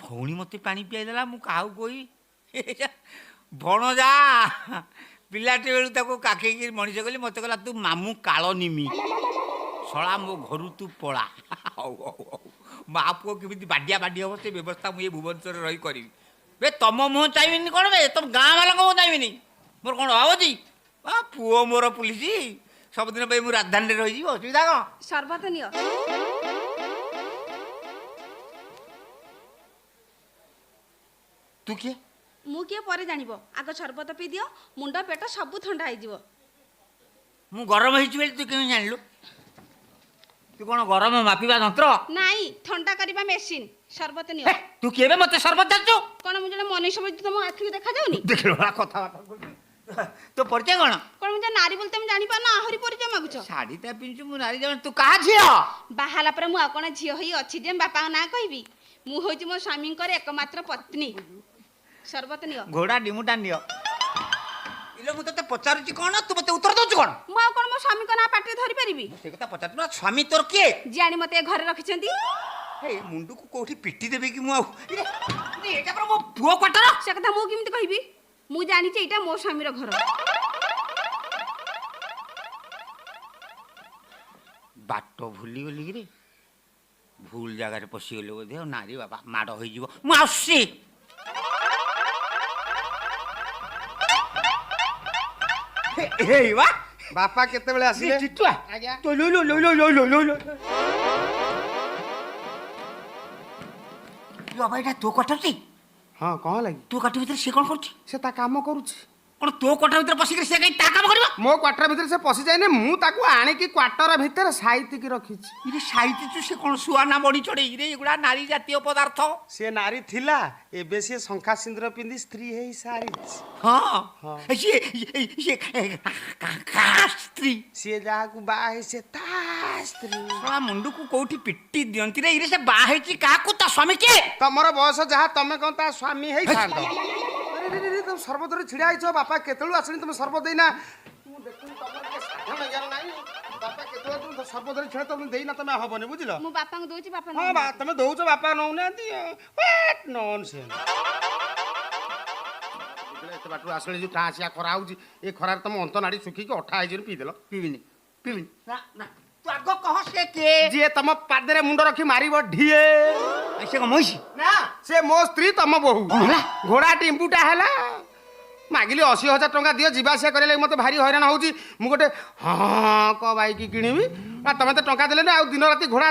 ଭଉଣୀ ମୋତେ ପାଣି ପିଆଇଦେଲା ମୁଁ କାହାକୁ କହିବି ଭଣଜା ପିଲାଟି ବେଳୁ ତାକୁ କାଖେଇକି ମଣିଷ କଲି ମୋତେ କହିଲା ତୁ ମାମୁଁ କାଳ ନିମି ଶଳା ମୋ ଘରୁ ତୁ ପଳା ହଉ ହଉ ହଉ ମା ପୁଅ କେମିତି ବାଡ଼ିଆ ବାଡ଼ି ହେବ ସେ ବ୍ୟବସ୍ଥା ମୁଁ ଏ ଭୁବନେଶ୍ୱରରେ ରହି କରିବି ବେ ତମ ମୁହଁ ଚାହିଁବିନି କ'ଣ ବେ ତମ ଗାଁ ବାଲାଙ୍କ ମୁହଁ ଚାହିଁବିନି ମୋର କ'ଣ ଭାବ ଅଛି ପୁଅ ମୋର ପୁଲିସ ସବୁଦିନ ପାଇଁ ମୁଁ ରାଜଧାନୀରେ ରହିଯିବି ଅସୁବିଧା କ'ଣ ସର୍ବତ ନିଅ ତୁ କିଏ ମୁଁ କିଏ ପରେ ଜାଣିବ ଆଗ ସର୍ବତ ପିଇ ଦିଅ ମୁଣ୍ଡ ପେଟ ସବୁ ଥଣ୍ଡା ହେଇଯିବ ମୁଁ ଗରମ ହେଇଛି ବୋଲି ତୁ କେମିତି ଜାଣିଲୁ ତୁ କ'ଣ ଗରମ ମାପିବା ଯନ୍ତ୍ର ନାଇଁ ଥଣ୍ଡା କରିବା ମେସିନ୍ ସର୍ବତ ନିଅ ତୁ କିଏ ବେ ମୋତେ ସର୍ବତ ଜାଣିଛୁ କ'ଣ ମୁଁ ଜଣେ ମନୁଷ୍ୟ ବୋଲି ତମ ଆଖିକୁ ଦେଖାଯାଉନି ଦେଖିଲୁ କଥାବାର୍ତ୍ତା କରୁଛୁ ତୋ ପରିଚୟ କ'ଣ କ'ଣ ମୁଁ ନାରୀ ବୋଲି ତମେ ଜାଣିପାରୁନ ଆହୁରି ପରିଚୟ ମାଗୁଛ ଶାଢ଼ୀଟା ପିନ୍ଧୁଛୁ ମୁଁ ନାରୀ ଜାଣି ତୁ କାହା ଝିଅ ବାହାହେଲା ପରେ ମୁଁ ଆଉ କ'ଣ ଝିଅ ହେଇ ଅଛି ଯେ ବାପାଙ୍କ ନାଁ କହିବି ମୁଁ ହେଉଛି ମୋ ସ୍ୱାମୀଙ୍କର ଏକମାତ୍ର ପତ୍ନୀ ସର୍ବତ ନିଅ ଘୋଡ଼ା ଡିମୁଟା ନିଅ ଇଲୋ ମୁଁ ତତେ ପଚାରୁଛି କ'ଣ ତୁ ମୋତେ ଉତ୍ତର ଦେଉଛୁ କ'ଣ ମୁଁ ଆଉ କ'ଣ ମୋ ସ୍ୱାମୀଙ୍କ ନାଁ ପାଟିରେ ଧରିପାରିବି ସେ କଥା ପଚାରୁଛୁ ନା ସ୍ୱାମୀ ତୋର କିଏ ଯିଏ ଆଣି ମୋତେ ଏ ଘରେ ରଖିଛନ୍ତି ଏ ମୁଣ୍ଡକୁ କୋଉଠି ପିଟି ଦେବି କି ମୁଁ ଆଉ ଏଇଟା ପରା ମୋ ପୁଅ କ୍ୱାର୍ଟର ସେ କଥା ମୁଁ କେମିତି କହିବି ମୁଁ ଜାଣିଛି ଏଇଟା ମୋ ସ୍ୱାମୀର ଘର ବାଟ ଭୁଲିଗଲି କିରେ ଭୁଲ ଜାଗାରେ ପଶିଗଲି ବୋଧେ ଆଉ ନାରୀ ବାବା ମାଡ଼ ହେଇଯିବ ମୁଁ ଆସୁଛି ବାପା କେତେବେଳେ ଆସିଲେ ବାବା ଏଇଟା ତୋ କ୍ୱାର୍ଟର ହଁ କଣ ଲାଗି ତୋ କ୍ୱାର୍ଟର ଭିତରେ ସେ କ'ଣ କରୁଛି ସେ ତା କାମ କରୁଛି କ'ଣ ତୋ କ୍ୱାର୍ଟର ଭିତରେ ପଶିକରି ସେ କାହିଁ ତା କାମ କରିବ ମୋ କ୍ୱାର୍ଟର ଭିତରେ ସେ ପଶିଯାଇନି ମୁଁ ତାକୁ ଆଣିକି କ୍ୱାର୍ଟର ଭିତରେ ସାଇତିକି ରଖିଛି ଇରେ ସାଇତିଛୁ ସେ କ'ଣ ଶୁଆ ନା ବଢ଼ି ଚଢ଼େଇ ରେ ଏଗୁଡ଼ା ନାରୀ ଜାତୀୟ ପଦାର୍ଥ ସେ ନାରୀ ଥିଲା ଏବେ ସିଏ ଶଙ୍ଖା ସିନ୍ଦୁର ପିନ୍ଧି ସ୍ତ୍ରୀ ହେଇ ସାରିଛି ହଁ ସିଏ ସ୍ତ୍ରୀ ସିଏ ଯାହାକୁ ବାହା ହେଇ ସେ ତା ସ୍ତ୍ରୀ ଶଳା ମୁଣ୍ଡକୁ କୋଉଠି ପିଟି ଦିଅନ୍ତି ରେ ଇରେ ସେ ବାହା ହେଇଛି କାହାକୁ ତା ସ୍ୱାମୀ କିଏ ତମର ବୟସ ଯାହା ତମେ କ'ଣ ତା ସ୍ୱାମୀ ହେଇଥାନ୍ତ ତମେ ସର୍ବତରେ ଛିଡ଼ା ହେଇଛ ବାପା କେତେବେଳୁ ଆସିନି ତମେ ସର୍ବ ଦେଇନା ମୁଁ ଦେଖୁନି ତମର ଟିକେ ସାଧାରଣ ଜ୍ଞାନ ନାହିଁ ବାପା କେତେବେଳେ ତମେ ସର୍ବତରେ ଛିଡ଼ା ତମେ ଦେଇନା ତମେ ହବନି ବୁଝିଲ ମୁଁ ବାପାଙ୍କୁ ଦଉଛି ବାପା ହଁ ତମେ ଦଉଛ ବାପା ନଉନାହାନ୍ତି ନନ୍ସେନ୍ସ ଏତେ ବାଟରୁ ଆସିଲେ ଯୋଉ ଟାଁସିଆ ଖରା ହଉଛି ଏ ଖରାରେ ତମ ଅନ୍ତ ନାଡ଼ି ଶୁଖିକି ଅଠା ହେଇଯିବ ପିଇଦେଲ ପିବିନି ନା ତୁ ଆଗ କହ ସେ କିଏ ଯିଏ ତମ ପାଦରେ ମୁଣ୍ଡ ରଖି ମାରିବ ଢିଏ ସେ କ'ଣ ମଇଁଷି ନା ସେ ମୋ ସ୍ତ୍ରୀ ତମ ବୋହୂ ଘୋଡ଼ା ଟିମ୍ପୁଟା ହେଲା ମାଗିଲି 80,000 ଟଙ୍କା ଦିଅ ଯିବା ଆସିବା କରିବା ଲାଗି ମୋତେ ଭାରି ହଇରାଣ ହେଉଛି ମୁଁ ଗୋଟେ ହଁ କ ବାଇକ୍ କିଣିବି ତମେ ତ ଟଙ୍କା ଦେଲେନି ଆଉ ଦିନ ରାତି ଘୋଡ଼ା